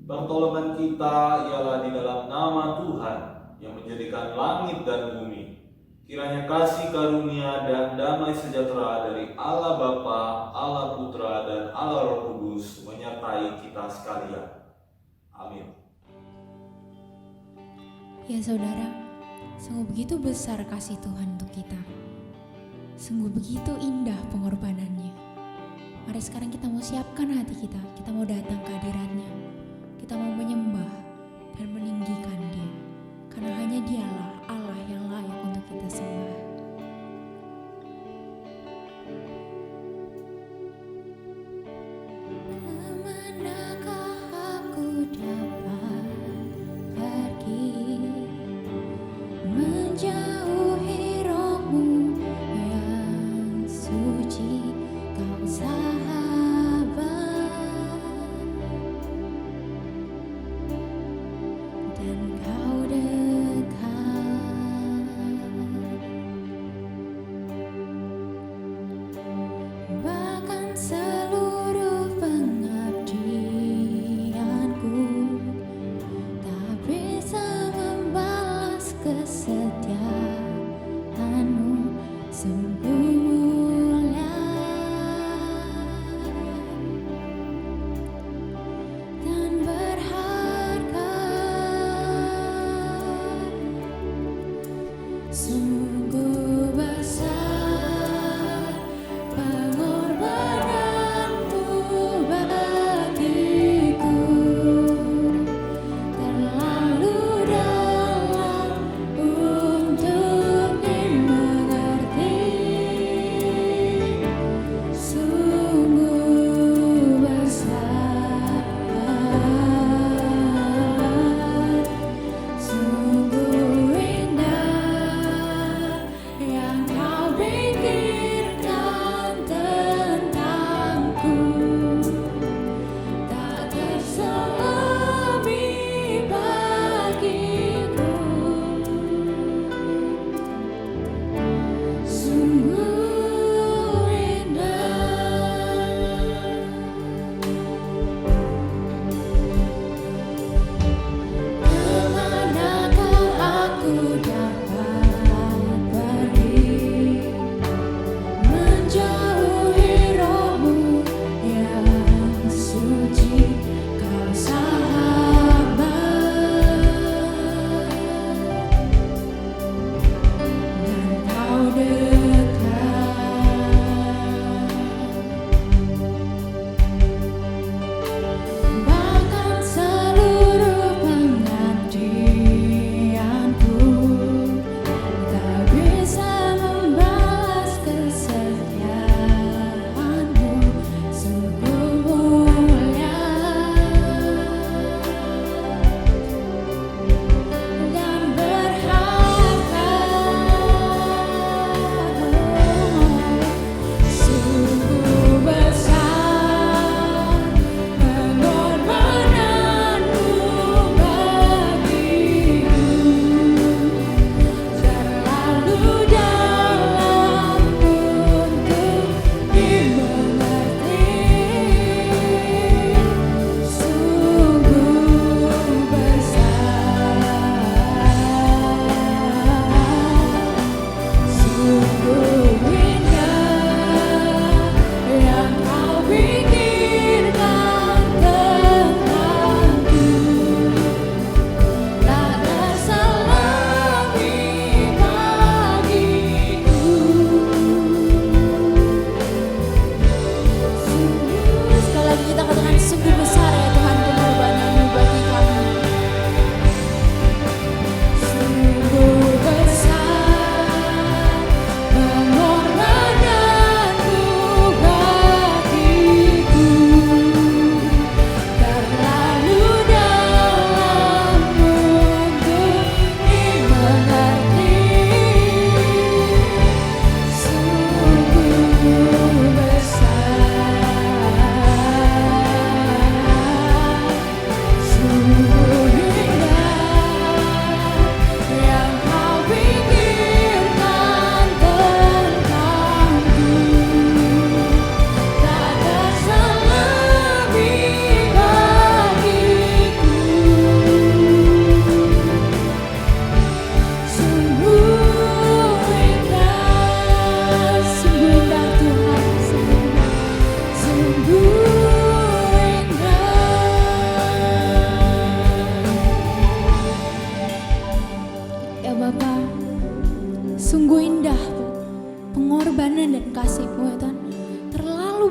Pertolongan kita ialah di dalam nama Tuhan yang menjadikan langit dan bumi. Kiranya kasih karunia dan damai sejahtera dari Allah Bapa, Allah Putra, dan Allah Roh Kudus menyertai kita sekalian. Amin. Ya saudara, sungguh begitu besar kasih Tuhan untuk kita. Sungguh begitu indah pengorbanannya. Mari sekarang kita mau siapkan hati kita. Kita mau datang ke hadiratnya. Kita mau menyembah dan meninggikan Dia. Karena hanya Dialah Allah yang layak untuk kita sembah. Kemanakah aku dapat pergi menjauhi Roh-Mu yang suci, Kau sahabat dan Kau dekat.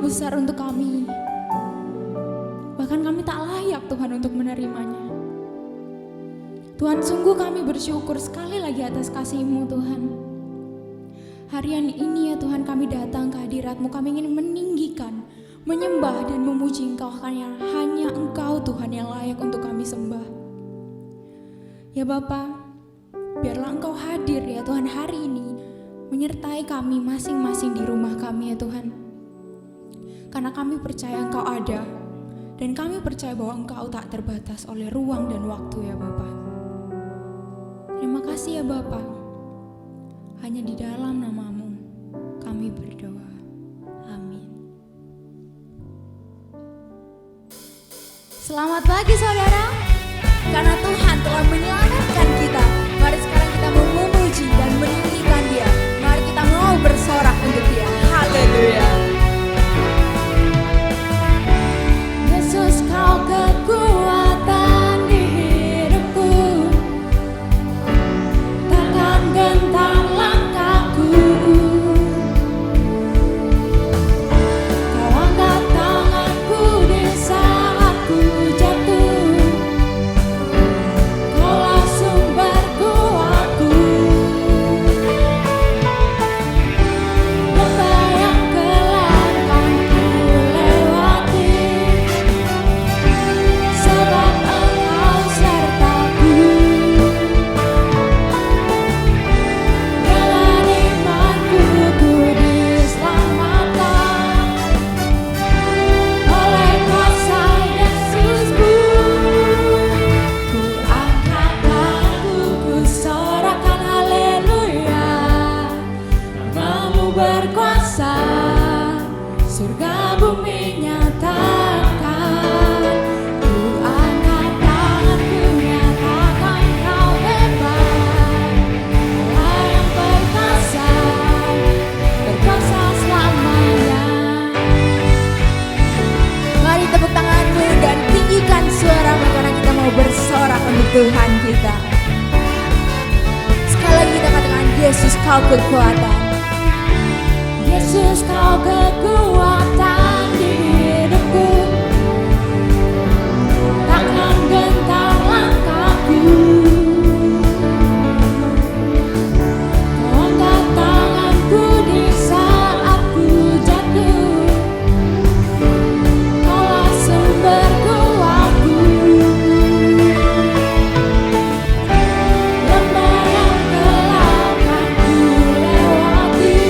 besar untuk kami. Bahkan kami tak layak Tuhan untuk menerimanya. Tuhan, sungguh kami bersyukur sekali lagi atas kasih-Mu Tuhan. Harian ini ya Tuhan, kami datang ke hadirat-Mu, kami ingin meninggikan, menyembah dan memuji Engkau, karena hanya Engkau Tuhan yang layak untuk kami sembah. Ya Bapa, biarlah Engkau hadir ya Tuhan hari ini, menyertai kami masing-masing di rumah kami ya Tuhan. Karena kami percaya Engkau ada, dan kami percaya bahwa Engkau tak terbatas oleh ruang dan waktu ya Bapa. Terima kasih ya Bapa. Hanya di dalam nama-Mu kami berdoa. Amin. Selamat pagi saudara. Karena Tuhan telah menyelamatkan kita, mari sekarang kita mau memuji dan meninggikan Dia. Mari kita mau bersorak untuk Dia. Haleluya. Yesus, Kau kekuatan di hidupku, takkan gentar langkahku. Kau angkat tanganku di saat ku jatuh, Kaulah sumber kuatku. Lembah yang gelap kan ku lewati, sebab Engkau sertaku. Dengan imanku ku diselamatkan oleh kuasa Yesusku. Ku angkat tanganku, ku sorakan haleluya. Nama-Mu berkuasa, surga bumi nyatakan. Ku angkat tanganku, nyatakan Kau hebat. Allah yang berkuasa, berkuasa selamanya. Mari tepuk tanganmu dan tinggikan suaramu, karena kita mau bersorak untuk Tuhan kita. Sekali lagi kita katakan, Yesus Kau kekuatan. Yesus Kau kekuatan di hidupku, takkan gentar langkahku. Kau angkat tanganku di saat ku jatuh, Kaulah sumber kuatku. Lembah yang gelap kan ku lewati,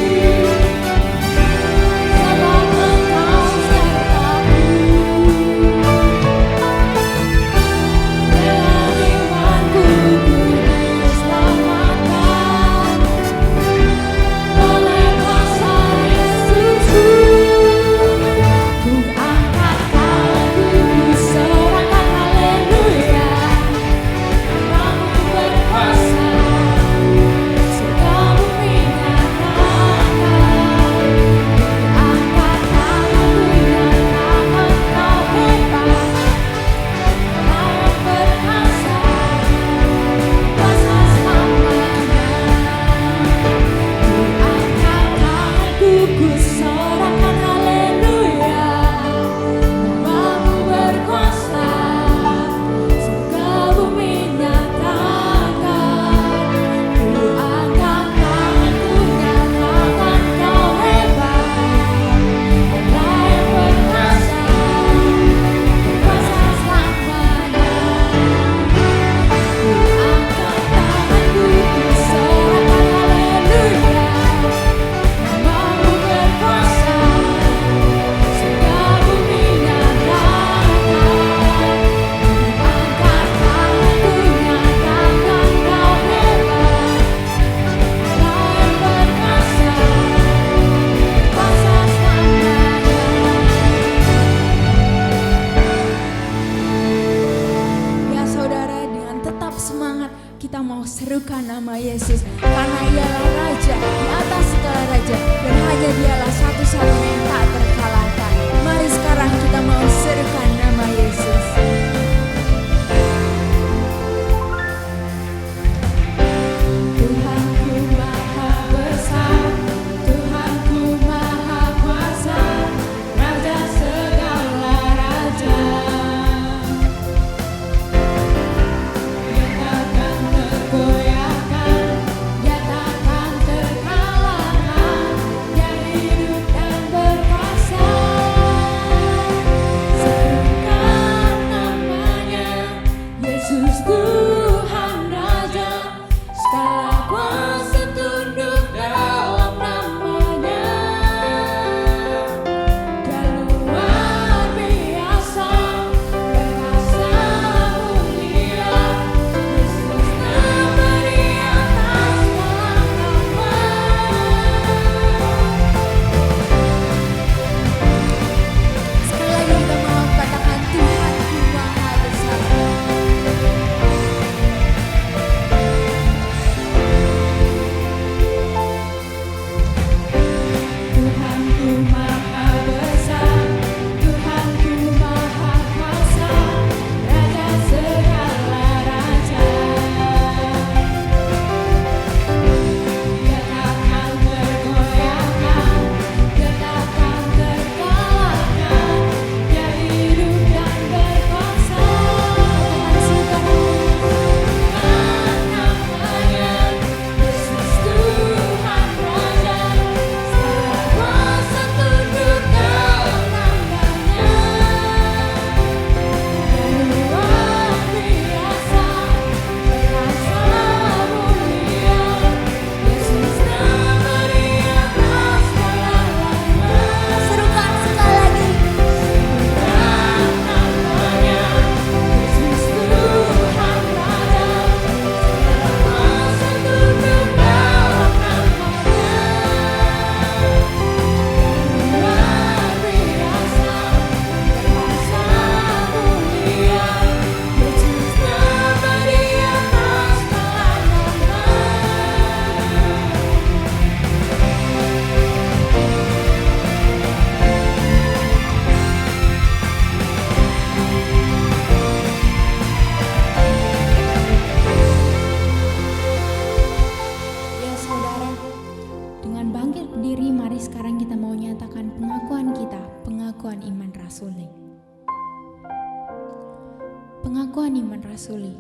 ini merasuli,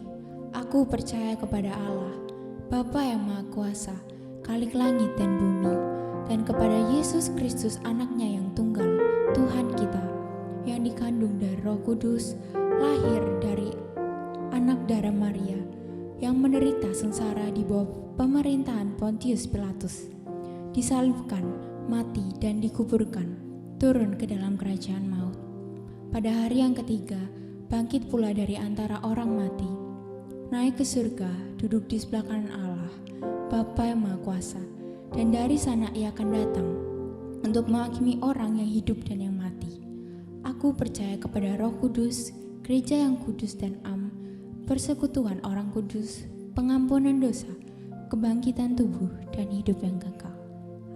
aku percaya kepada Allah, Bapa yang Maha Kuasa, Khalik langit dan bumi, dan kepada Yesus Kristus anaknya yang tunggal, Tuhan kita, yang dikandung dari Roh Kudus, lahir dari anak darah Maria, yang menderita sengsara di bawah pemerintahan Pontius Pilatus, disalibkan, mati dan dikuburkan, turun ke dalam kerajaan maut. Pada hari yang ketiga, bangkit pula dari antara orang mati, naik ke surga, duduk di sebelah kanan Allah, Bapa yang Maha Kuasa, dan dari sana ia akan datang untuk menghakimi orang yang hidup dan yang mati. Aku percaya kepada Roh Kudus, gereja yang kudus dan am, persekutuan orang kudus, pengampunan dosa, kebangkitan tubuh, dan hidup yang kekal.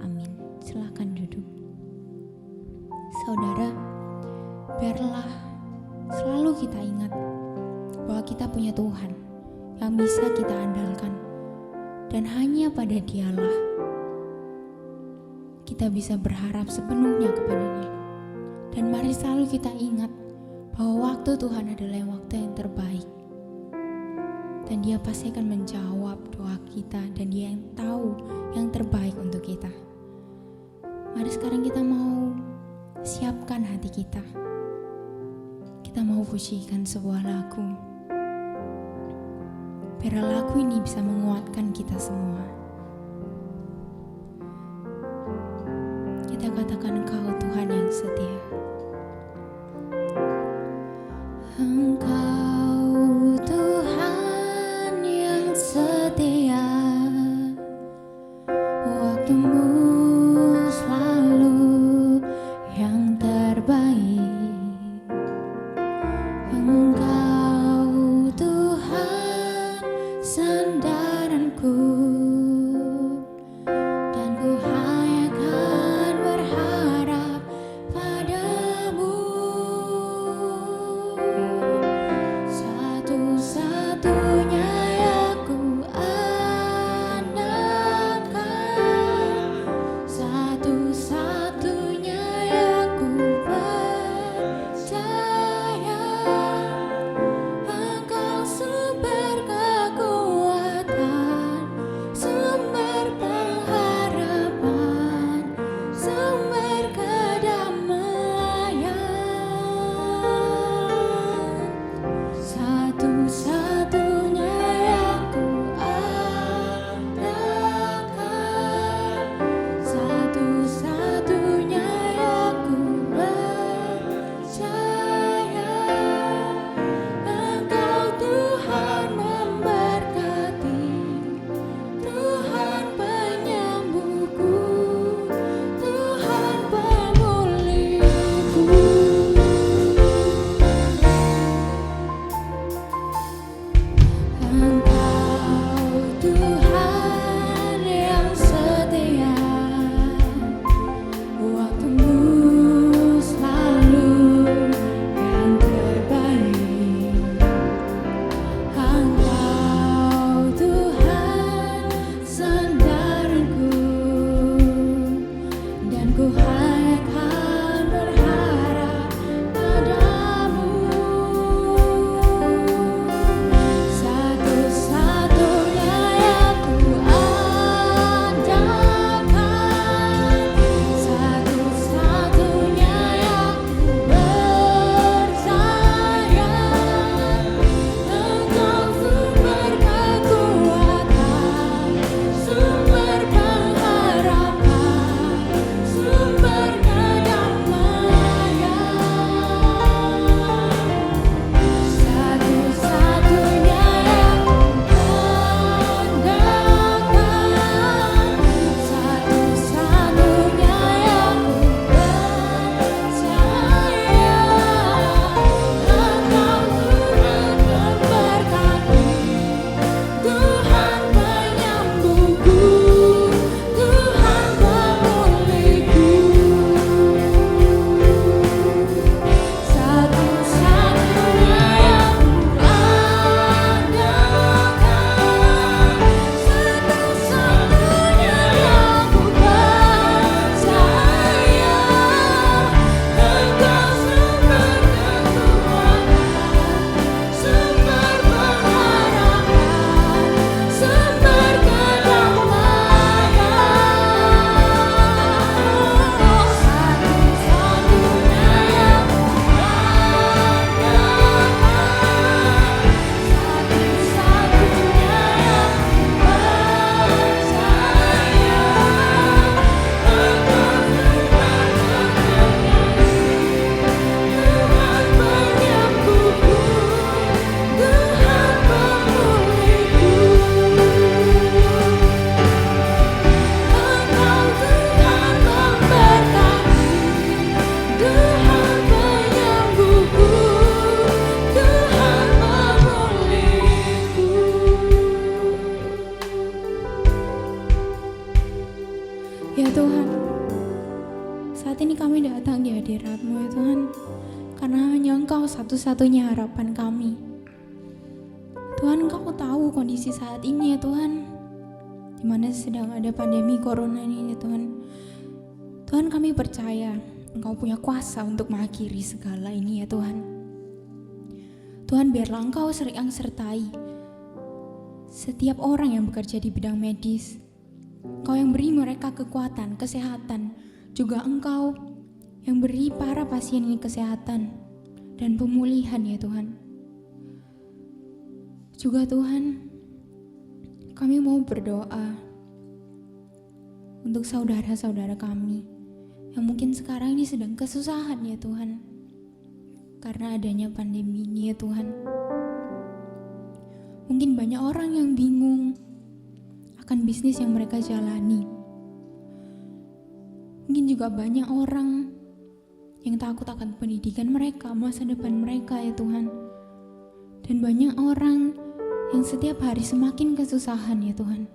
Amin. Silakan duduk. Saudara, biarlah selalu kita ingat bahwa kita punya Tuhan yang bisa kita andalkan, dan hanya pada Dialah kita bisa berharap sepenuhnya kepadanya. Dan mari selalu kita ingat bahwa waktu Tuhan adalah waktu yang terbaik, dan Dia pasti akan menjawab doa kita, dan Dia yang tahu yang terbaik untuk kita. Mari sekarang kita mau siapkan hati kita. Kita mau pujikan sebuah lagu. Biar lagu ini bisa menguatkan kita semua. Kita katakan, Engkau Tuhan yang setia. Engkau Tuhan yang setia, waktumu selalu yang terbaik. Engkau Tuhan sandaranku, Tuhan penyembuhku, Tuhan pemulihku. Ya Tuhan, saat ini kami datang di hadirat-Mu ya Tuhan, karena hanya Engkau satu-satunya harapan kami. Tuhan, Engkau tahu kondisi saat ini ya Tuhan, di mana sedang ada pandemi corona ini ya Tuhan. Tuhan, kami percaya Engkau punya kuasa untuk mengakhiri segala ini ya Tuhan. Tuhan, biarlah Engkau yang sertai setiap orang yang bekerja di bidang medis. Engkau yang beri mereka kekuatan, kesehatan. Juga Engkau yang beri para pasien ini kesehatan dan pemulihan ya Tuhan. Juga Tuhan, kami mau berdoa untuk saudara-saudara kami yang mungkin sekarang ini sedang kesusahan ya Tuhan, karena adanya pandemi ini ya Tuhan. Mungkin banyak orang yang bingung akan bisnis yang mereka jalani. Mungkin juga banyak orang yang takut akan pendidikan mereka, masa depan mereka ya Tuhan. Dan banyak orang yang setiap hari semakin kesusahan ya Tuhan.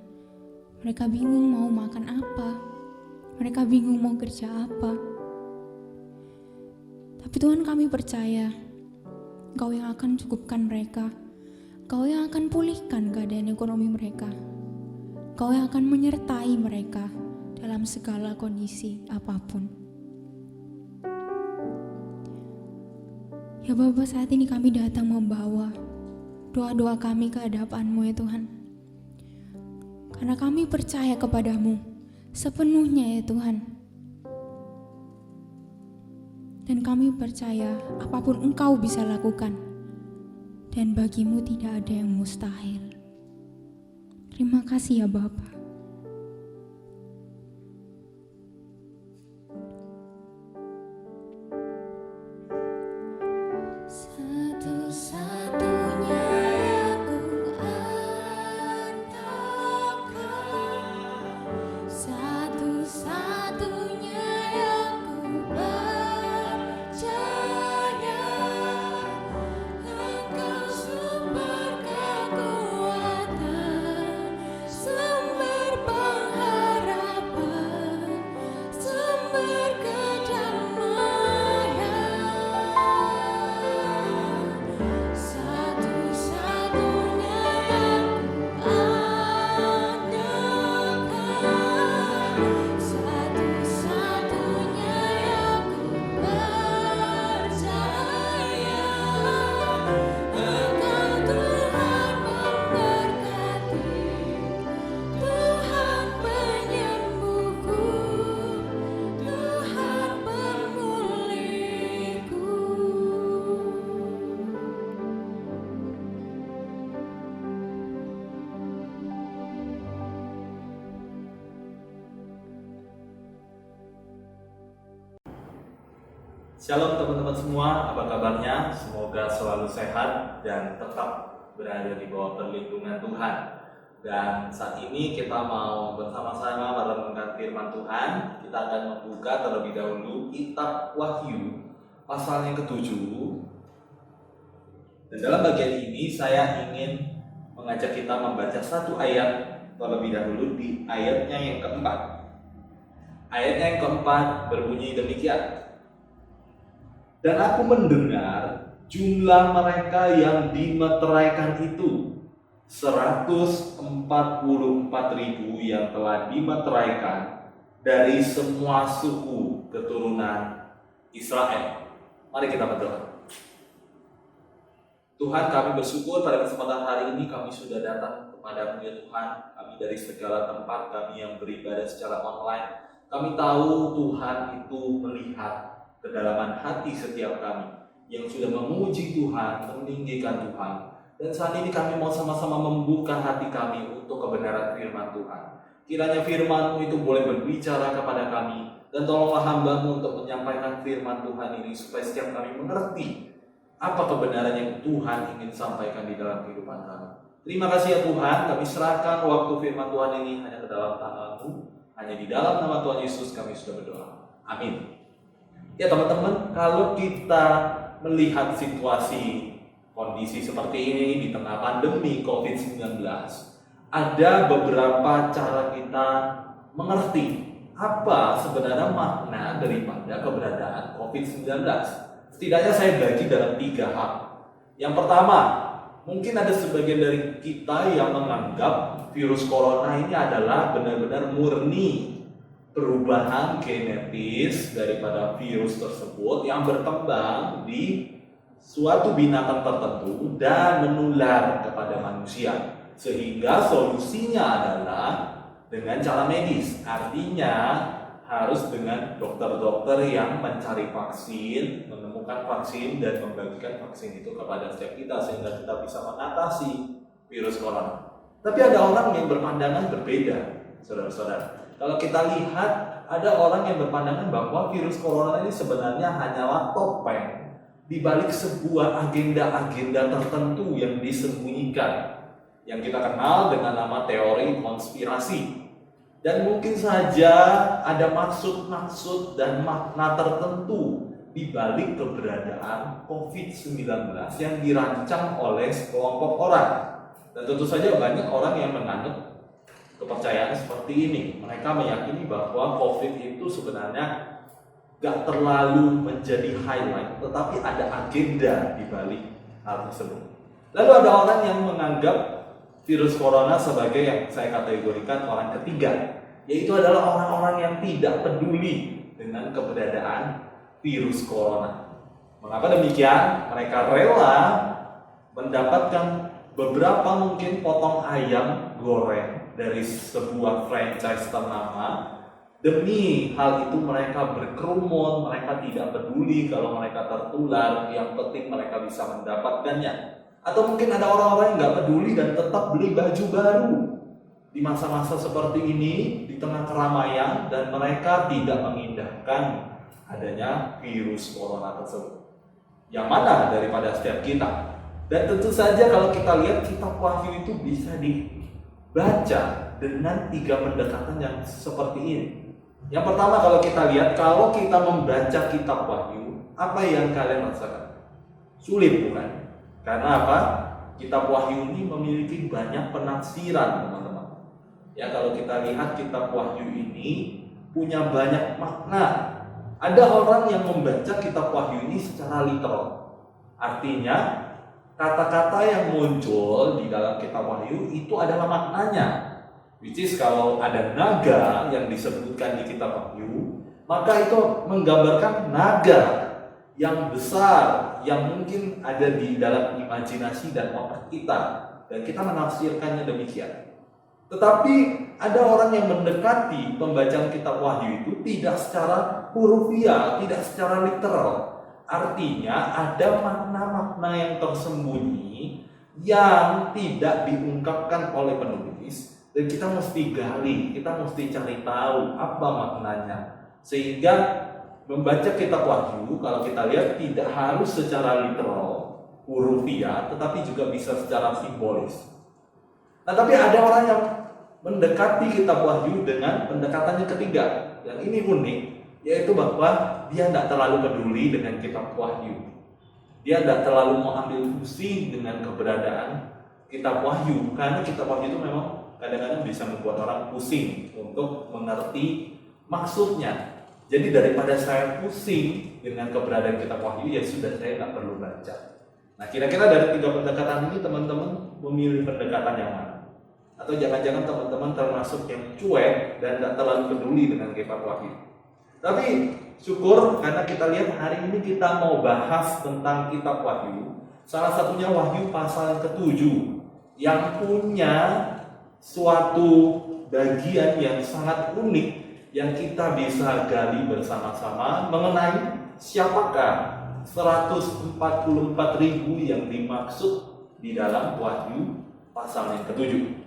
Mereka bingung mau makan apa, mereka bingung mau kerja apa. Tapi Tuhan, kami percaya Engkau yang akan cukupkan mereka, Engkau yang akan pulihkan keadaan ekonomi mereka, Engkau yang akan menyertai mereka dalam segala kondisi apapun. Ya Bapa, saat ini kami datang membawa doa-doa kami ke hadapan-Mu ya Tuhan. Karena kami percaya kepadamu sepenuhnya ya Tuhan. Dan kami percaya apapun Engkau bisa lakukan. Dan bagimu tidak ada yang mustahil. Terima kasih ya Bapa. Satu-satunya aku andalkan, satu-satunya aku percaya, Engkau sumber kekuatan, sumber pengharapan, sumber kedamaian. Satu-satunya aku andalkan, satu-satunya aku percaya, Engkau Tuhan memberkati, Tuhan penyembuhku, Tuhan pemulihku. Shalom teman-teman semua, apa kabarnya? Semoga selalu sehat dan tetap berada di bawah perlindungan Tuhan. Dan saat ini kita mau bersama-sama merenungkan firman Tuhan. Kita akan membuka terlebih dahulu kitab Wahyu pasal yang ke-7. Dan dalam bagian ini saya ingin mengajak kita membaca satu ayat terlebih dahulu di ayatnya yang keempat. Ayatnya yang keempat berbunyi demikian. Dan aku mendengar jumlah mereka yang dimeteraikan itu 144.000 yang telah dimeteraikan dari semua suku keturunan Israel. Mari kita berdoa. Tuhan, kami bersyukur pada kesempatan hari ini kami sudah datang kepada-Mu ya Tuhan. Kami dari segala tempat kami yang beribadah secara online. Kami tahu Tuhan itu melihat kedalaman hati setiap kami yang sudah memuji Tuhan, meninggikan Tuhan. Dan saat ini kami mau sama-sama membuka hati kami untuk kebenaran firman Tuhan. Kiranya firman-Mu itu boleh berbicara kepada kami, dan tolonglah hamba-Mu untuk menyampaikan firman Tuhan ini supaya setiap kami mengerti apa kebenaran yang Tuhan ingin sampaikan di dalam kehidupan kami. Terima kasih ya Tuhan, kami serahkan waktu firman Tuhan ini hanya ke dalam tangan-Mu. Hanya di dalam nama Tuhan Yesus kami sudah berdoa. Amin. Ya teman-teman, kalau kita melihat situasi kondisi seperti ini di tengah pandemi COVID-19, ada beberapa cara kita mengerti apa sebenarnya makna daripada keberadaan COVID-19. Setidaknya saya bagi dalam 3 hal. Yang pertama, mungkin ada sebagian dari kita yang menganggap virus corona ini adalah benar-benar murni perubahan genetis daripada virus tersebut yang berkembang di suatu binatang tertentu dan menular kepada manusia. Sehingga solusinya adalah dengan cara medis. Artinya harus dengan dokter-dokter yang mencari vaksin, menemukan vaksin dan membagikan vaksin itu kepada setiap kita sehingga kita bisa mengatasi virus corona. Tapi ada orang yang berpandangan berbeda, saudara-saudara. Kalau kita lihat, ada orang yang berpandangan bahwa virus corona ini sebenarnya hanyalah topeng di balik sebuah agenda-agenda tertentu yang disembunyikan, yang kita kenal dengan nama teori konspirasi. Dan mungkin saja ada maksud-maksud dan makna tertentu di balik keberadaan COVID-19 yang dirancang oleh sekelompok orang. Dan tentu saja banyak orang yang menganut kepercayaan seperti ini. Mereka meyakini bahwa COVID itu sebenarnya gak terlalu menjadi highlight, tetapi ada agenda di balik hal tersebut. Lalu ada orang yang menganggap virus corona sebagai yang saya kategorikan orang ketiga, yaitu adalah orang-orang yang tidak peduli dengan keberadaan virus corona. Mengapa demikian? Mereka rela mendapatkan beberapa mungkin potong ayam goreng dari sebuah franchise ternama. Demi hal itu mereka berkerumun, mereka tidak peduli kalau mereka tertular, yang penting mereka bisa mendapatkannya. Atau mungkin ada orang-orang yang nggak peduli dan tetap beli baju baru di masa-masa seperti ini, di tengah keramaian, dan mereka tidak mengindahkan adanya virus corona tersebut. Yang mana daripada setiap kita. Dan tentu saja kalau kita lihat kitab Wahyu itu bisa dibaca dengan 3 pendekatan yang seperti ini. Yang pertama, kalau kita lihat, kalau kita membaca kitab Wahyu, apa yang kalian rasakan? Sulit, bukan? Karena apa? Kitab Wahyu ini memiliki banyak penafsiran, teman-teman. Ya, kalau kita lihat kitab Wahyu ini punya banyak makna. Ada orang yang membaca kitab Wahyu ini secara literal. Artinya, kata-kata yang muncul di dalam kitab Wahyu itu adalah maknanya. Which is kalau ada naga yang disebutkan di kitab Wahyu, maka itu menggambarkan naga yang besar, yang mungkin ada di dalam imajinasi dan otak kita, dan kita menafsirkannya demikian. Tetapi ada orang yang mendekati pembacaan kitab Wahyu itu tidak secara hurufiah, tidak secara literal. Artinya ada makna-makna yang tersembunyi yang tidak diungkapkan oleh penulis, dan kita mesti gali, kita mesti cari tahu apa maknanya. Sehingga membaca kitab Wahyu, kalau kita lihat, tidak harus secara literal, hurufiah, tetapi juga bisa secara simbolis. Nah, tapi ada orang yang mendekati kitab Wahyu dengan pendekatannya ketiga. Yang ini unik, yaitu bahwa dia tidak terlalu peduli dengan kitab Wahyu. Dia tidak terlalu mau ambil pusing dengan keberadaan kitab Wahyu, karena kitab Wahyu itu memang kadang-kadang bisa membuat orang pusing untuk mengerti maksudnya. Jadi daripada saya pusing dengan keberadaan kitab Wahyu, ya sudah, saya tidak perlu baca. Nah, kira-kira dari 3 pendekatan ini teman-teman memilih pendekatan yang mana? Atau jangan-jangan teman-teman termasuk yang cuek dan tidak terlalu peduli dengan kitab Wahyu? Tapi syukur karena kita lihat hari ini kita mau bahas tentang kitab Wahyu. Salah satunya Wahyu pasal yang ke-7 yang punya suatu bagian yang sangat unik yang kita bisa gali bersama-sama mengenai siapakah 144.000 yang dimaksud di dalam Wahyu pasal yang ke-7.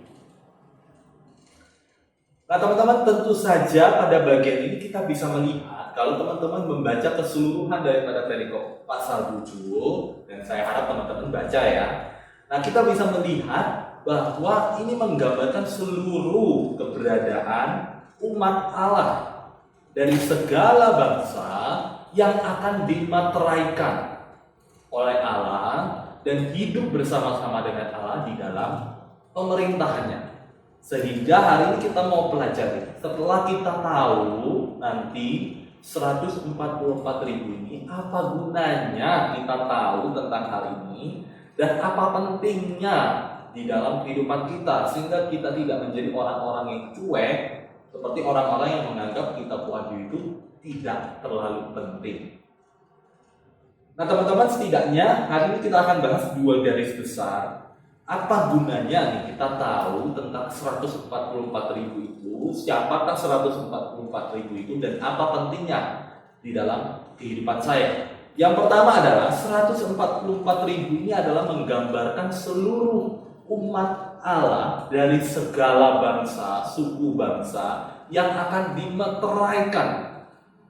Nah, teman-teman, tentu saja pada bagian ini kita bisa melihat kalau teman-teman membaca keseluruhan daripada perikop pasal 7, dan saya harap teman-teman baca ya. Nah, kita bisa melihat bahwa ini menggambarkan seluruh keberadaan umat Allah dari segala bangsa yang akan dimateraikan oleh Allah dan hidup bersama-sama dengan Allah di dalam pemerintahannya. Sehingga hari ini kita mau pelajari, setelah kita tahu nanti 144.000 ini apa gunanya kita tahu tentang hal ini dan apa pentingnya di dalam kehidupan kita, sehingga kita tidak menjadi orang-orang yang cuek seperti orang-orang yang menganggap kitab Wahyu itu tidak terlalu penting. Nah teman-teman, setidaknya hari ini kita akan bahas 2 garis besar. Apa gunanya nih kita tahu tentang 144.000 itu, siapakah 144.000 itu, dan apa pentingnya di dalam kehidupan saya. Yang pertama adalah 144.000 ini adalah menggambarkan seluruh umat Allah dari segala bangsa, suku bangsa yang akan dimeteraikan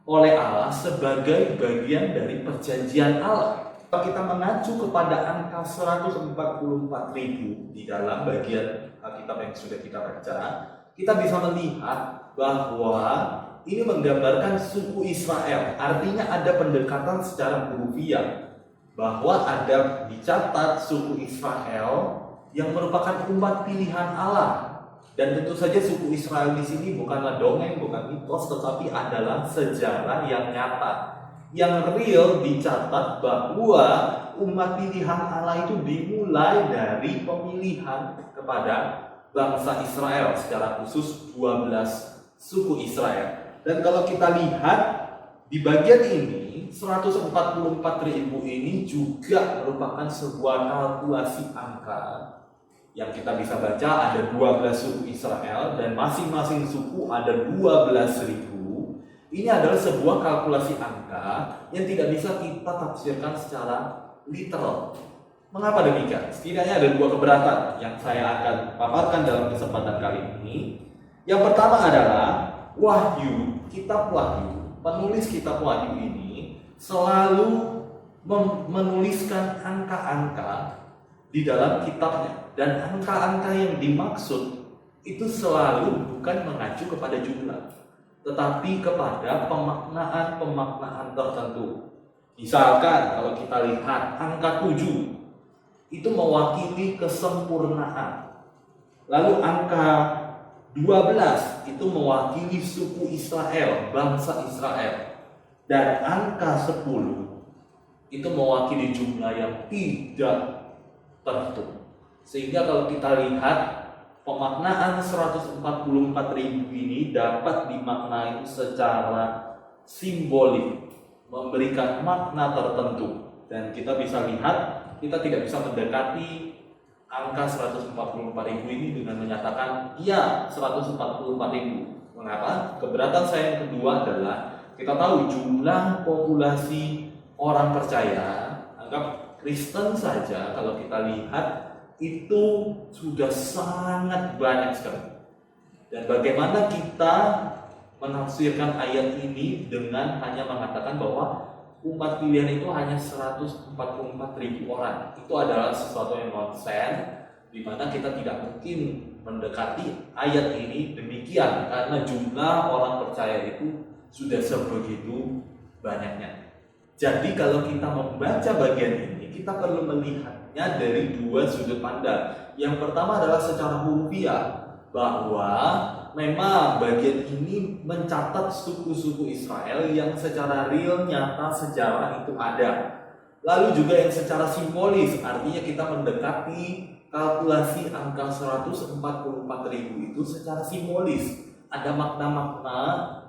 oleh Allah sebagai bagian dari perjanjian Allah. Kalau kita mengacu kepada angka 144.000 di dalam bagian Alkitab yang sudah kita baca, kita bisa melihat bahwa ini menggambarkan suku Israel. Artinya ada pendekatan secara hurufiah bahwa ada dicatat suku Israel yang merupakan umat pilihan Allah. Dan tentu saja suku Israel di sini bukanlah dongeng, bukan mitos, tetapi adalah sejarah yang nyata, yang real, dicatat bahwa umat pilihan Allah itu dimulai dari pemilihan kepada bangsa Israel, secara khusus 12 suku Israel. Dan kalau kita lihat di bagian ini, 144.000 ini juga merupakan sebuah kalkulasi angka yang kita bisa baca. Ada 12 suku Israel dan masing-masing suku ada 12.000. Ini adalah sebuah kalkulasi angka yang tidak bisa kita tafsirkan secara literal. Mengapa demikian? Setidaknya ada 2 keberatan yang saya akan paparkan dalam kesempatan kali ini. Yang pertama adalah Wahyu, kitab Wahyu, penulis kitab Wahyu ini selalu menuliskan angka-angka di dalam kitabnya. Dan angka-angka yang dimaksud itu selalu bukan mengacu kepada jumlah, tetapi kepada pemaknaan tertentu. Misalkan kalau kita lihat angka 7 itu mewakili kesempurnaan. Lalu angka 12 itu mewakili suku Israel, bangsa Israel. Dan angka 10 itu mewakili jumlah yang tidak terhitung. Sehingga kalau kita lihat pemaknaan 144.000 ini dapat dimaknai secara simbolik, memberikan makna tertentu. Dan kita bisa lihat, kita tidak bisa mendekati angka 144.000 ini dengan menyatakan iya 144.000. Mengapa? Keberatan saya yang kedua adalah kita tahu jumlah populasi orang percaya, anggap Kristen saja, kalau kita lihat itu sudah sangat banyak sekali. Dan bagaimana kita menafsirkan ayat ini dengan hanya mengatakan bahwa umat pilihan itu hanya 144.000 orang. Itu adalah sesuatu yang nonsen, di mana kita tidak mungkin mendekati ayat ini demikian, karena jumlah orang percaya itu sudah sebegitu banyaknya. Jadi kalau kita membaca bagian ini, kita perlu melihatnya dari 2 sudut pandang. Yang pertama adalah secara hurufiah, bahwa memang bagian ini mencatat suku-suku Israel yang secara real, nyata, sejarah itu ada. Lalu juga yang secara simbolis, artinya kita mendekati kalkulasi angka 144.000 itu secara simbolis. Ada makna-makna,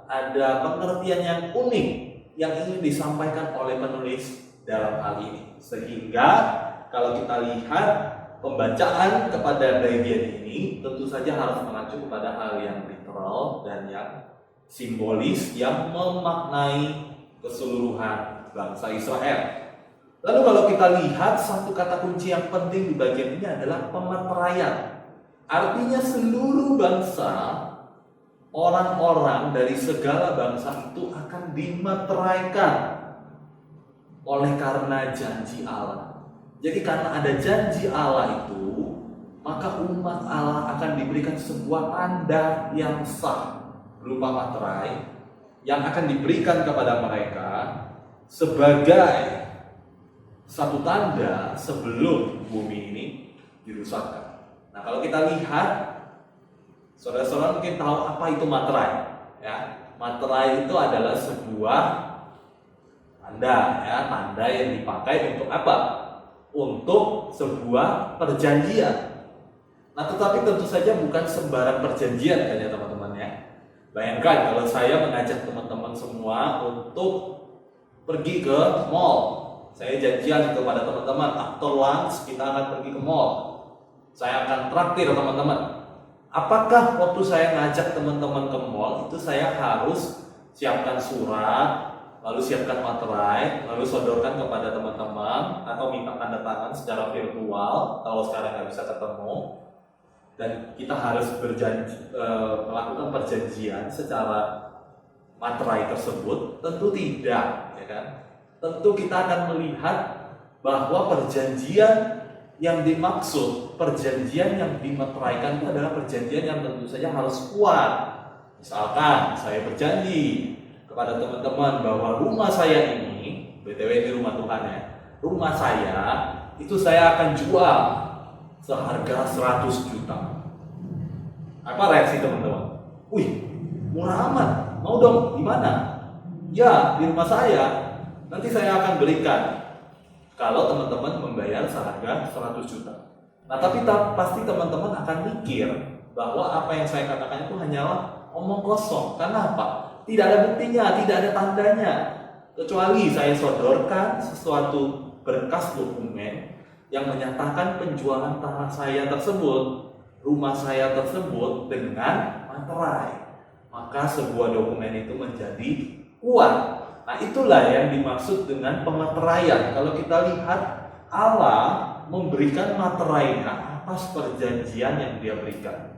ada pengertian yang unik yang ingin disampaikan oleh penulis dalam hal ini. Sehingga kalau kita lihat pembacaan kepada bagian ini tentu saja harus mengacu kepada hal yang literal dan yang simbolis yang memaknai keseluruhan bangsa Israel. Lalu kalau kita lihat, satu kata kunci yang penting di bagian ini adalah pemeteraian. Artinya seluruh bangsa, orang-orang dari segala bangsa itu akan dimeteraikan oleh karena janji Allah. Jadi karena ada janji Allah itu, maka umat Allah akan diberikan sebuah tanda yang sah berupa materai yang akan diberikan kepada mereka sebagai satu tanda sebelum bumi ini dirusakkan. Nah, kalau kita lihat, saudara-saudara mungkin tahu apa itu materai, ya. Materai itu adalah sebuah tanda, ya, tanda yang dipakai untuk apa? Untuk sebuah perjanjian. Nah, tetapi tentu saja bukan sembarang perjanjian kan ya teman-teman ya. Bayangkan kalau saya mengajak teman-teman semua untuk pergi ke mall. Saya janjian kepada teman-teman, after lunch kita akan pergi ke mall. Saya akan traktir teman-teman. Apakah waktu saya ngajak teman-teman ke mall itu saya harus siapkan surat, lalu siapkan materai, lalu sodorkan kepada teman-teman, atau minta tanda tangan secara virtual kalau sekarang nggak bisa ketemu, dan kita harus melakukan perjanjian secara materai tersebut? Tentu tidak, ya kan? Tentu kita akan melihat bahwa perjanjian yang dimaksud, perjanjian yang dimateraikan itu adalah perjanjian yang tentu saja harus kuat. Misalkan saya berjanji kepada teman-teman bahwa rumah saya ini, BTW ini rumah Tuhan ya, rumah saya itu saya akan jual seharga 100 juta. Apa reaksi teman-teman? Wih, murah amat, mau dong, di mana? Ya, di rumah saya, nanti saya akan berikan kalau teman-teman membayar seharga 100 juta. Nah, tapi pasti teman-teman akan mikir bahwa apa yang saya katakan itu hanyalah omong kosong. Karena apa? Tidak ada buktinya, tidak ada tandanya. Kecuali saya sodorkan sesuatu berkas dokumen yang menyatakan penjualan tanah saya tersebut, rumah saya tersebut dengan materai. Maka sebuah dokumen itu menjadi kuat. Nah, itulah yang dimaksud dengan pemateraian. Kalau kita lihat, Allah memberikan materainya atas perjanjian yang Dia berikan.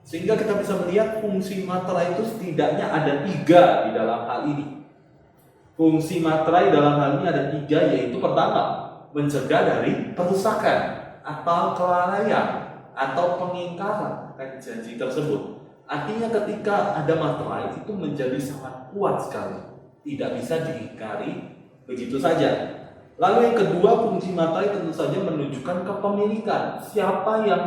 Sehingga kita bisa melihat fungsi materai itu setidaknya ada 3 di dalam hal ini. Fungsi materai dalam hal ini ada 3, yaitu pertama, mencegah dari perusakan atau kelalaian atau pengingkaran janji tersebut. Artinya ketika ada materai itu menjadi sangat kuat sekali, tidak bisa diingkari begitu saja. Lalu yang kedua, fungsi materai tentu saja menunjukkan kepemilikan, siapa yang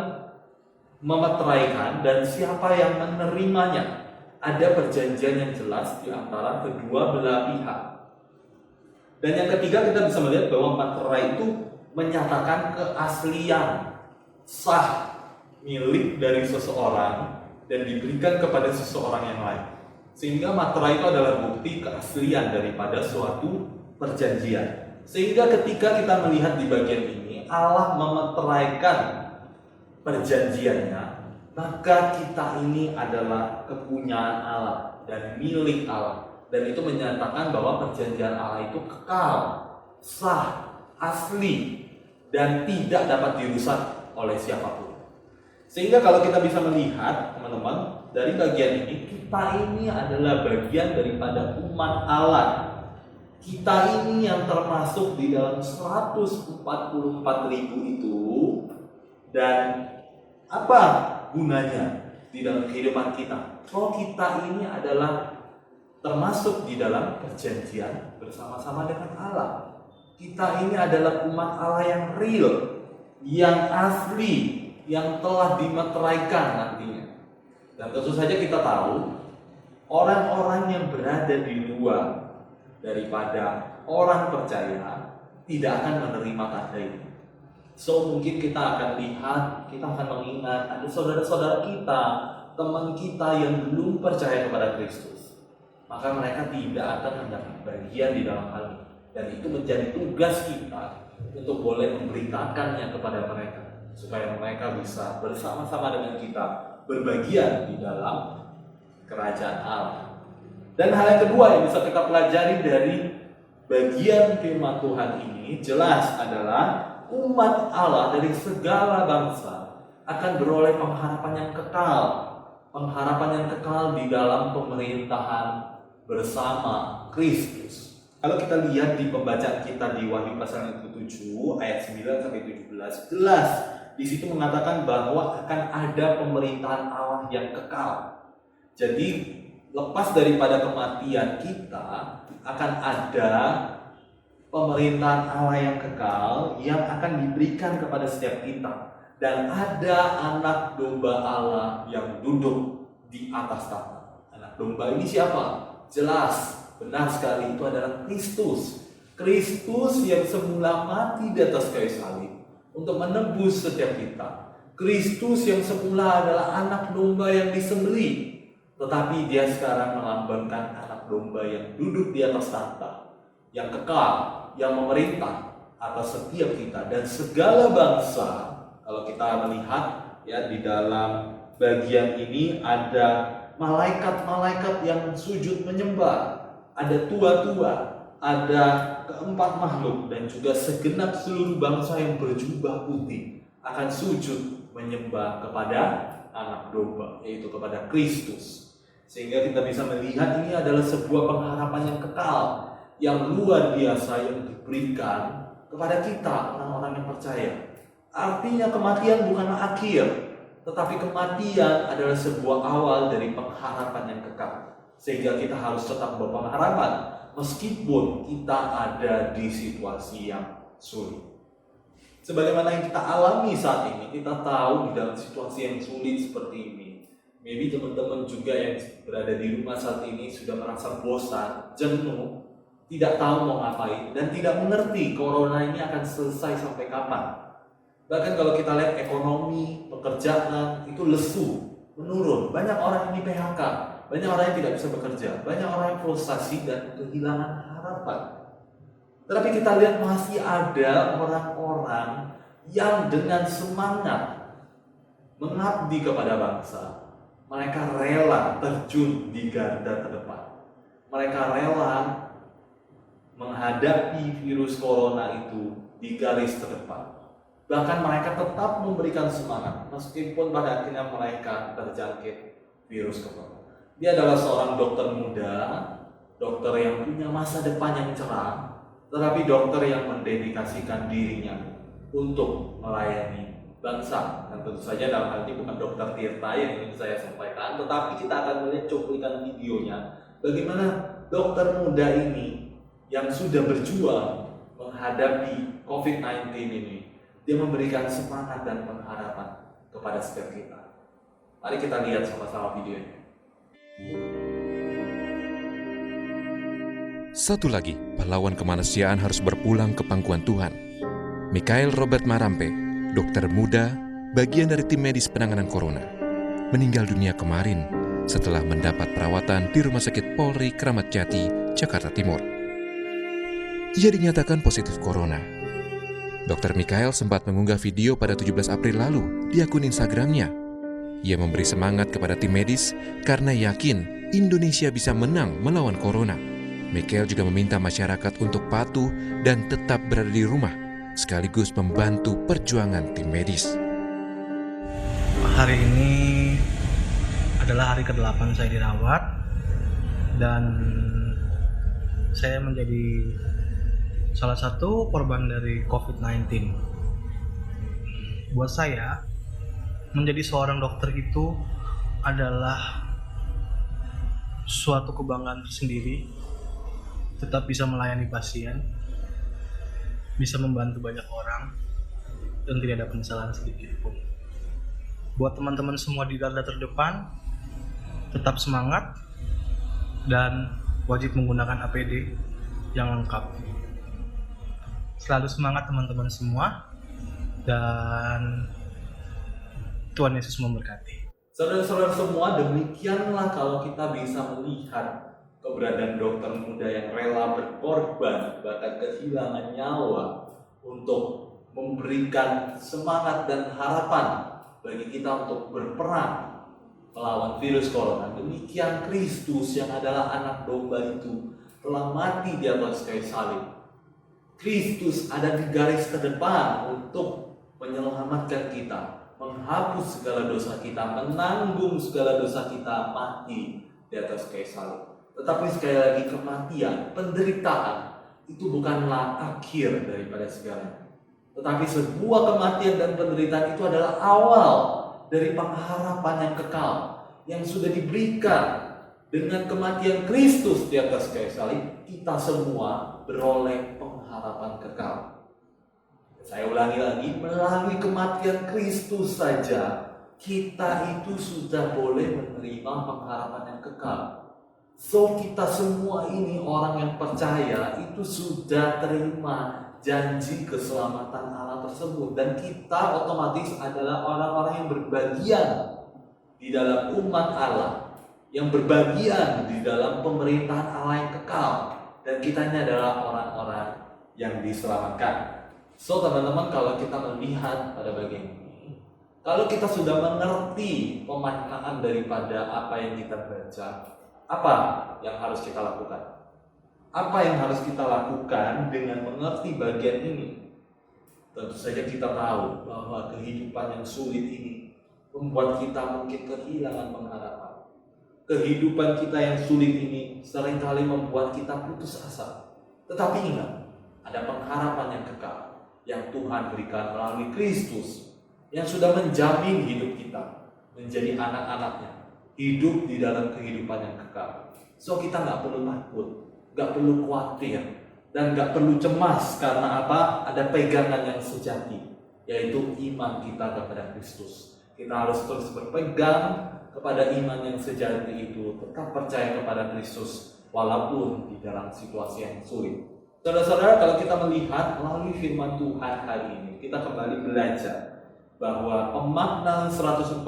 memeteraikan dan siapa yang menerimanya. Ada perjanjian yang jelas di antara kedua belah pihak. Dan yang ketiga, kita bisa melihat bahwa materai itu menyatakan keaslian sah milik dari seseorang dan diberikan kepada seseorang yang lain. Sehingga materai itu adalah bukti keaslian daripada suatu perjanjian. Sehingga ketika kita melihat di bagian ini, Allah memeteraikan perjanjiannya, maka kita ini adalah kepunyaan Allah dan milik Allah. Dan itu menyatakan bahwa perjanjian Allah itu kekal, sah, asli, dan tidak dapat dirusak oleh siapapun. Sehingga kalau kita bisa melihat, teman-teman, dari bagian ini, kita ini adalah bagian daripada umat Allah. Kita ini yang termasuk di dalam 144.000 itu. Dan apa gunanya di dalam kehidupan kita? Kalau kita ini adalah termasuk di dalam perjanjian bersama-sama dengan Allah. Kita ini adalah umat Allah yang real, yang asli, yang telah dimeteraikan nantinya. Dan tentu saja kita tahu orang-orang yang berada di luar daripada orang percaya tidak akan menerima tanda ini. So mungkin kita akan lihat, kita akan mengingat ada saudara-saudara kita, teman kita yang belum percaya kepada Kristus. Maka mereka tidak akan mendapat bagian di dalam hal ini. Dan itu menjadi tugas kita untuk boleh memberitakannya kepada mereka, supaya mereka bisa bersama-sama dengan kita berbagian di dalam kerajaan Allah. Dan hal yang kedua yang bisa kita pelajari dari bagian firman Tuhan ini jelas adalah umat Allah dari segala bangsa akan beroleh pengharapan yang kekal. Pengharapan yang kekal di dalam pemerintahan bersama Kristus. Kalau kita lihat di pembacaan kita di Wahyu pasal 7 ayat 9 sampai 17, jelas di situ mengatakan bahwa akan ada pemerintahan Allah yang kekal. Jadi lepas daripada kematian kita akan ada pemerintahan Allah yang kekal yang akan diberikan kepada setiap kita. Dan ada anak domba Allah yang duduk di atas tahta. Anak domba ini siapa? Jelas, benar sekali, itu adalah Kristus. Kristus yang semula mati di atas kayu salib untuk menebus setiap kita. Kristus yang semula adalah anak domba yang disembelih, tetapi dia sekarang melambangkan anak domba yang duduk di atas tahta, yang kekal, yang memerintah atas setiap kita dan segala bangsa. Kalau kita melihat ya di dalam bagian ini ada malaikat-malaikat yang sujud menyembah, ada tua-tua, ada keempat makhluk dan juga segenap seluruh bangsa yang berjubah putih akan sujud menyembah kepada anak domba, yaitu kepada Kristus. Sehingga kita bisa melihat ini adalah sebuah pengharapan yang kekal, yang luar biasa yang diberikan kepada kita orang-orang yang percaya. Artinya kematian bukanlah akhir, tetapi kematian adalah sebuah awal dari pengharapan yang kekal. Sehingga kita harus tetap berpengharapan meskipun kita ada di situasi yang sulit. Sebagaimana yang kita alami saat ini, kita tahu di dalam situasi yang sulit seperti ini. Maybe teman-teman juga yang berada di rumah saat ini sudah merasa bosan, jenuh, tidak tahu mau ngapain, dan tidak mengerti corona ini akan selesai sampai kapan. Bahkan kalau kita lihat ekonomi, pekerjaan, itu lesu, menurun. Banyak orang yang di PHK, banyak orang yang tidak bisa bekerja, banyak orang yang frustasi dan kehilangan harapan. Tetapi kita lihat masih ada orang-orang yang dengan semangat mengabdi kepada bangsa. Mereka rela terjun di garda terdepan. Mereka rela menghadapi virus corona itu di garis terdepan. Bahkan mereka tetap memberikan semangat meskipun pada akhirnya mereka terjangkit virus corona. Dia adalah seorang dokter muda, dokter yang punya masa depan yang cerah, tetapi dokter yang mendedikasikan dirinya untuk melayani bangsa. Dan tentu saja dalam hal ini bukan dokter Tirta yang ingin saya sampaikan, tetapi kita akan melihat cuplikan videonya bagaimana dokter muda ini yang sudah berjuang menghadapi COVID-19 ini. Dia memberikan semangat dan pengharapan kepada setiap kita. Mari kita lihat sama-sama videonya. Satu lagi, pahlawan kemanusiaan harus berpulang ke pangkuan Tuhan. Mikael Robert Marampe, dokter muda, bagian dari tim medis penanganan corona, meninggal dunia kemarin setelah mendapat perawatan di Rumah Sakit Polri Kramat Jati, Jakarta Timur. Ia dinyatakan positif corona. Dr. Mikael sempat mengunggah video pada 17 April lalu di akun Instagramnya. Ia memberi semangat kepada tim medis karena yakin Indonesia bisa menang melawan corona. Mikael juga meminta masyarakat untuk patuh dan tetap berada di rumah, sekaligus membantu perjuangan tim medis. Hari ini adalah hari ke-8 saya dirawat dan saya menjadi salah satu korban dari COVID-19. Buat saya, menjadi seorang dokter itu adalah suatu kebanggaan tersendiri. Tetap bisa melayani pasien, bisa membantu banyak orang, dan tidak ada penyesalan sedikit pun. Buat teman-teman semua di garda terdepan, tetap semangat dan wajib menggunakan APD yang lengkap. Selalu semangat teman-teman semua, dan Tuhan Yesus memberkati. Saudara-saudara semua, demikianlah kalau kita bisa melihat keberadaan dokter muda yang rela berkorban, bahkan kehilangan nyawa untuk memberikan semangat dan harapan bagi kita untuk berperang melawan virus corona. Demikian Kristus yang adalah anak domba itu telah mati di atas kayu salib. Kristus ada di garis terdepan untuk menyelamatkan kita, menghapus segala dosa kita, menanggung segala dosa kita, mati di atas kayu salib. Tetapi sekali lagi, kematian, penderitaan itu bukanlah akhir daripada segalanya. Tetapi sebuah kematian dan penderitaan itu adalah awal dari pengharapan yang kekal yang sudah diberikan dengan kematian Kristus di atas kayu salib. Kita semua beroleh pengharapan kekal. Saya ulangi lagi, melalui kematian Kristus saja kita itu sudah boleh menerima pengharapan yang kekal. So kita semua ini orang yang percaya itu sudah terima janji keselamatan Allah tersebut, dan kita otomatis adalah orang-orang yang berbagian di dalam umat Allah, yang berbagian di dalam pemerintahan Allah yang kekal, dan kita ini adalah orang-orang yang diselamatkan. So teman-teman, kalau kita melihat pada bagian ini, kalau kita sudah mengerti pemaknaan daripada apa yang kita baca, apa yang harus kita lakukan? Apa yang harus kita lakukan dengan mengerti bagian ini? Tentu saja kita tahu bahwa kehidupan yang sulit ini membuat kita mungkin kehilangan pengharapan. Kehidupan kita yang sulit ini seringkali membuat kita putus asa. Tetapi ingat, ada pengharapan yang kekal yang Tuhan berikan melalui Kristus, yang sudah menjamin hidup kita menjadi anak-anaknya, hidup di dalam kehidupan yang kekal. So kita nggak perlu takut, nggak perlu khawatir, dan nggak perlu cemas. Karena apa? Ada pegangan yang sejati, yaitu iman kita kepada Kristus. Kita harus terus berpegang kepada iman yang sejati itu, tetap percaya kepada Kristus walaupun di dalam situasi yang sulit. Saudara-saudara, kalau kita melihat melalui firman Tuhan hari ini, kita kembali belajar bahwa pemaknaan 144.000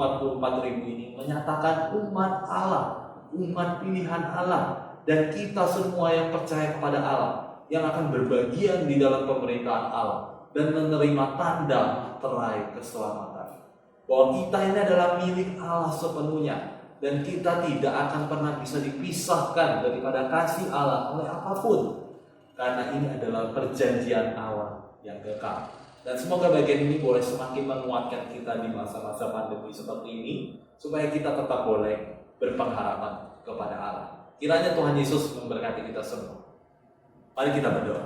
ini menyatakan umat Allah, umat pilihan Allah, dan kita semua yang percaya kepada Allah, yang akan berbagian di dalam pemerintahan Allah dan menerima tanda materai keselamatan. Bahwa kita ini adalah milik Allah sepenuhnya, dan kita tidak akan pernah bisa dipisahkan daripada kasih Allah oleh apapun, karena ini adalah perjanjian Allah yang kekal. Dan semoga bagian ini boleh semakin menguatkan kita di masa-masa pandemi seperti ini, supaya kita tetap boleh berpengharapan kepada Allah. Kiranya Tuhan Yesus memberkati kita semua. Mari kita berdoa.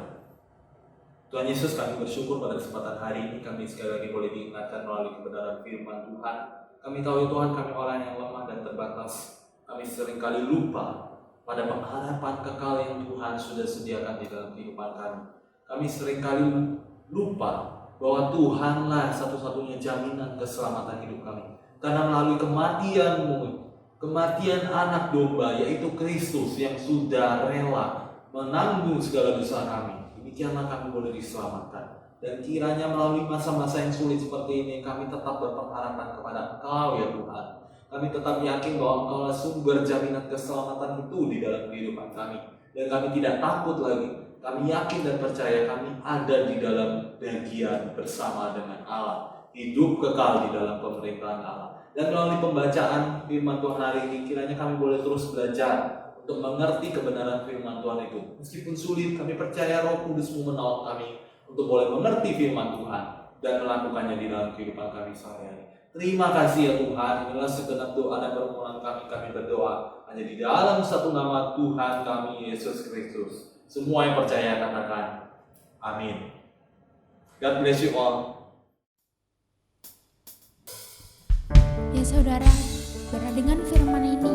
Tuhan Yesus, kami bersyukur pada kesempatan hari ini kami sekali lagi boleh diingatkan melalui kebenaran firman Tuhan. Kami tahu Tuhan, kami orang yang lemah dan terbatas. Kami seringkali lupa pada pengharapan kekal yang Tuhan sudah sediakan di dalam kehidupan kami. Kami seringkali lupa bahwa Tuhanlah satu-satunya jaminan keselamatan hidup kami. Karena melalui kematian-Mu, kematian anak domba, yaitu Kristus yang sudah rela menanggung segala dosa kami, demikianlah kami boleh diselamatkan. Dan kiranya melalui masa-masa yang sulit seperti ini, kami tetap berpengharapan kepada Engkau ya Tuhan. Kami tetap yakin bahwa Engkau adalah sumber jaminan keselamatan itu di dalam kehidupan kami. Dan kami tidak takut lagi. Kami yakin dan percaya kami ada di dalam bagian bersama dengan Allah, hidup kekal di dalam pemerintahan Allah. Dan melalui pembacaan firman Tuhan hari ini, kiranya kami boleh terus belajar untuk mengerti kebenaran firman Tuhan itu. Meskipun sulit, kami percaya Roh Kudus-Mu menolong kami untuk boleh mengerti firman Tuhan dan melakukannya di dalam kehidupan kami sehari-hari. Terima kasih ya Tuhan. Inilah segenap doa dan permohonan kami berdoa hanya di dalam satu nama Tuhan kami, Yesus Kristus. Semua yang percaya katakan amin. God bless you all. Ya saudara, dengan firman ini,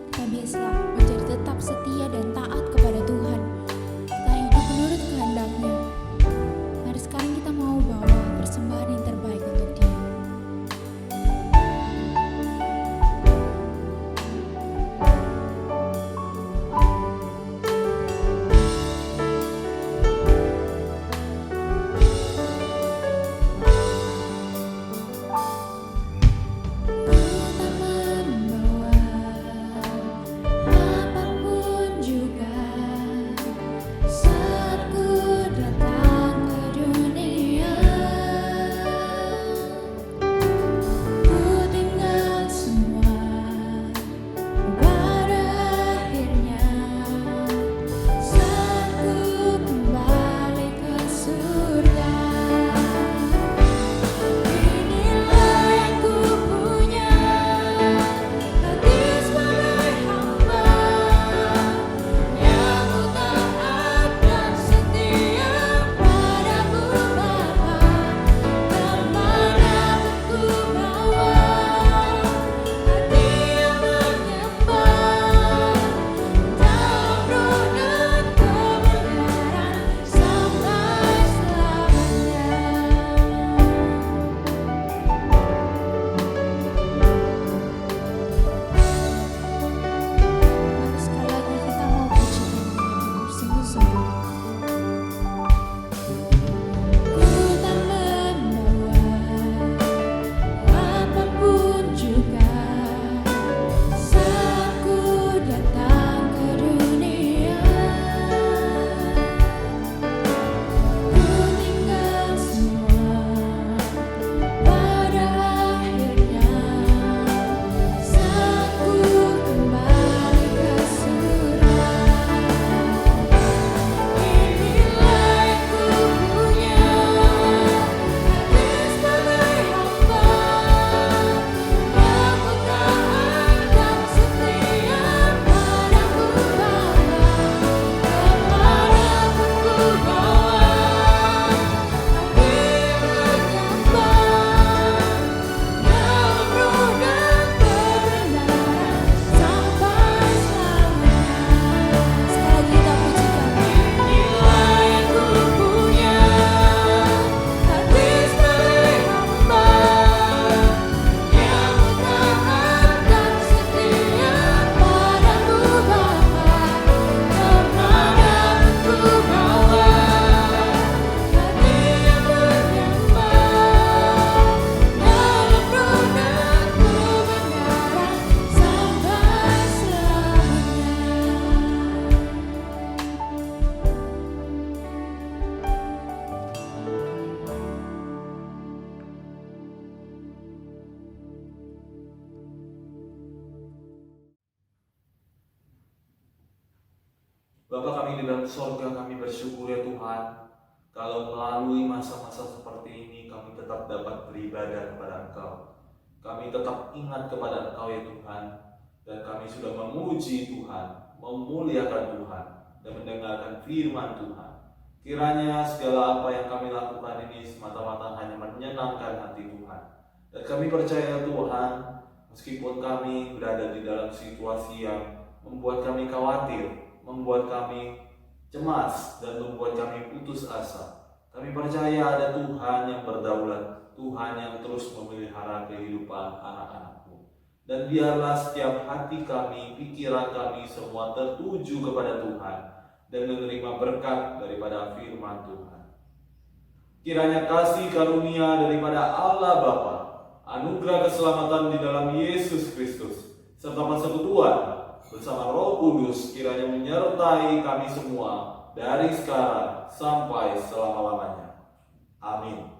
kita biasalah menjadi tetap setia dan taat kepada Tuhan. Kita hidup menurut kehendak-Nya. Mari sekarang kita mau bawa persembahan yang terbaik untuk Dia. Apapun juga kami di dalam sorga, kami bersyukur ya Tuhan, kalau melalui masa-masa seperti ini kami tetap dapat beribadah kepada Engkau. Kami tetap ingat kepada Engkau ya Tuhan, dan kami sudah memuji Tuhan, memuliakan Tuhan, dan mendengarkan firman Tuhan. Kiranya segala apa yang kami lakukan ini semata-mata hanya menyenangkan hati Tuhan. Dan kami percaya Tuhan, meskipun kami berada di dalam situasi yang membuat kami khawatir, membuat kami cemas, dan membuat kami putus asa, kami percaya ada Tuhan yang berdaulat, Tuhan yang terus memelihara kehidupan anak-anak-Mu. Dan biarlah setiap hati kami, pikiran kami semua tertuju kepada Tuhan dan menerima berkat daripada firman Tuhan. Kiranya kasih karunia daripada Allah Bapa, anugerah keselamatan di dalam Yesus Kristus, serta persekutuan bersama Roh Kudus kiranya menyertai kami semua dari sekarang sampai selama-lamanya. Amin.